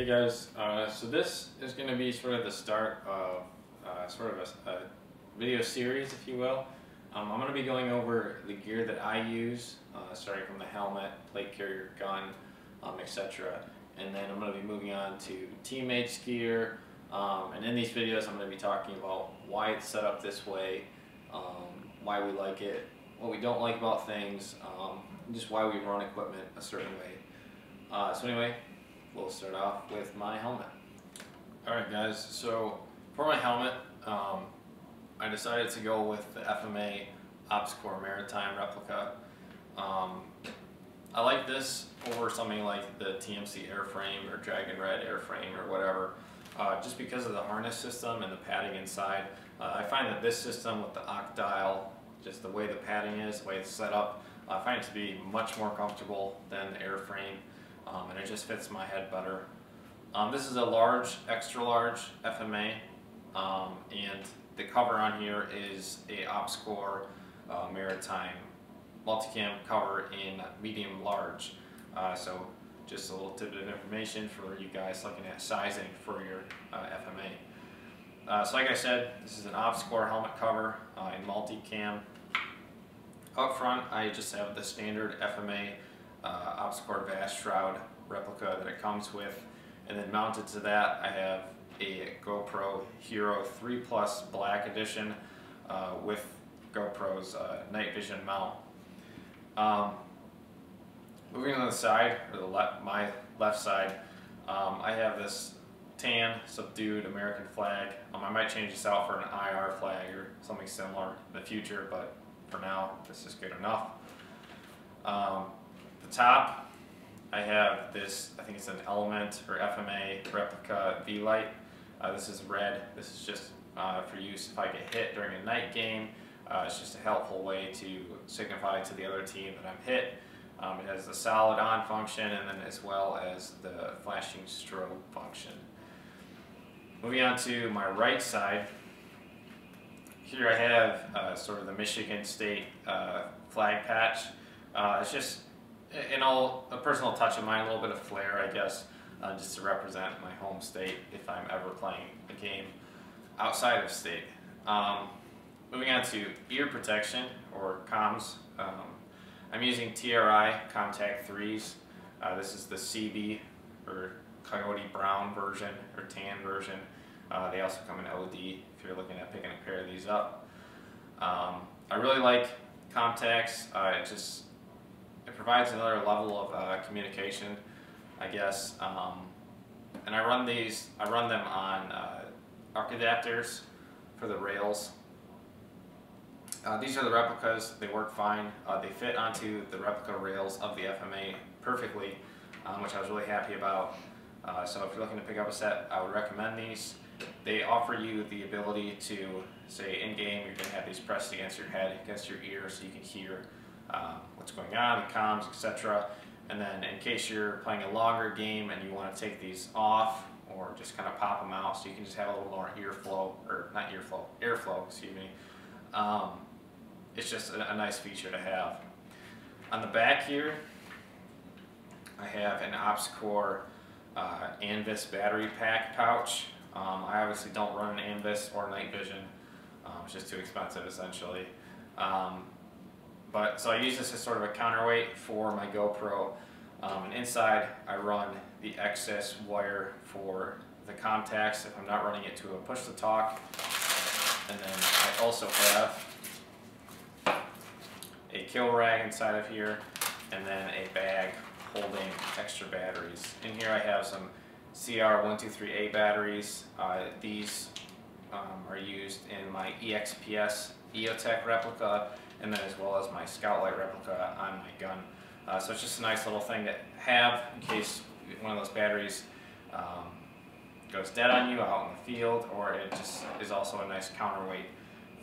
Hey guys, so this is going to be sort of the start of a video series, if you will. I'm going to be going over the gear that I use, starting from the helmet, plate carrier, gun, etc. And then I'm going to be moving on to teammates' gear. And in these videos I'm going to be talking about why it's set up this way, why we like it, what we don't like about things, just why we run equipment a certain way. So anyway, we'll start off with my helmet. Alright guys, so for my helmet, I decided to go with the FMA Opscore Maritime replica. I like this over something like the TMC airframe or Dragon Red airframe or whatever, just because of the harness system and the padding inside. I find that this system with the octile, just the way the padding is, the way it's set up, I find it to be much more comfortable than the airframe. And it just fits my head better. This is a large, extra large FMA, and the cover on here is a Opscore Maritime multicam cover in medium large. So just a little tidbit of information for you guys looking at sizing for your FMA. So like I said, this is an Opscore helmet cover in multicam. Up front, I just have the standard FMA Opscore vast shroud replica that it comes with, and then mounted to that I have a GoPro Hero 3 Plus Black Edition with GoPro's night vision mount. Moving on the side, or my left side, I have this tan subdued American flag. I might change this out for an IR flag or something similar in the future, but for now this is good enough. The top, I have this, I think it's an Element or FMA replica V-Light. This is red. This is just for use if I get hit during a night game. It's just a helpful way to signify to the other team that I'm hit. It has the solid on function and then as well as the flashing strobe function. Moving on to my right side, here I have sort of the Michigan State flag patch. It's just a personal touch of mine, a little bit of flair, I guess, just to represent my home state if I'm ever playing a game outside of state. Moving on to ear protection or comms, I'm using TRI Contact 3s. This is the CB or Coyote Brown version or tan version. They also come in OD if you're looking at picking a pair of these up. I really like contacts. It provides another level of communication, I guess. And I run them on arc adapters for the rails. These are the replicas. They work fine. They fit onto the replica rails of the FMA perfectly, which I was really happy about. So if you're looking to pick up a set, I would recommend these. They offer you the ability to, say in game, you're going to have these pressed against your head, against your ear, so you can hear what's going on, the comms, etc. And then in case you're playing a longer game and you want to take these off or just kind of pop them out so you can just have a little more airflow, excuse me. It's just a nice feature to have. On the back here, I have an Opscore Anvis battery pack pouch. I obviously don't run an Anvis or night vision. It's just too expensive essentially. So I use this as sort of a counterweight for my GoPro. And inside I run the excess wire for the contacts if I'm not running it to a push-to-talk. And then I also have a kill rag inside of here, and then a bag holding extra batteries. In here I have some CR123A batteries. These are used in my EXPS EOTech replica, and then as well as my Scoutlight replica on my gun. So it's just a nice little thing to have in case one of those batteries goes dead on you out in the field, or it just is also a nice counterweight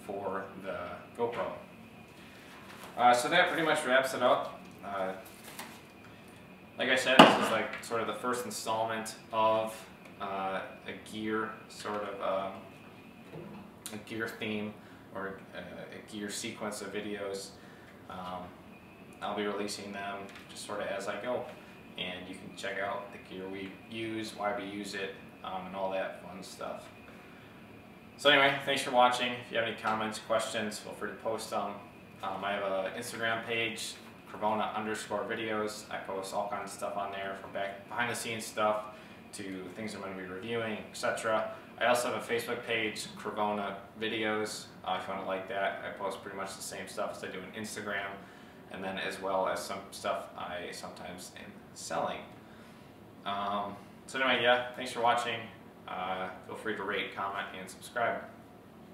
for the GoPro. So that pretty much wraps it up. Like I said, this is like sort of the first installment of a gear sort of a gear theme or a gear sequence of videos. I'll be releasing them just sort of as I go. and you can check out the gear we use, why we use it, and all that fun stuff. So anyway, thanks for watching. If you have any comments, questions, feel free to post them. I have an Instagram page, Crevona_videos. I post all kinds of stuff on there, from behind the scenes stuff to things I'm going to be reviewing, etc. I also have a Facebook page, Crevona Videos. If you want to like that, I post pretty much the same stuff as I do on Instagram, and then as well as some stuff I sometimes am selling. So anyway, yeah, thanks for watching. Feel free to rate, comment, and subscribe.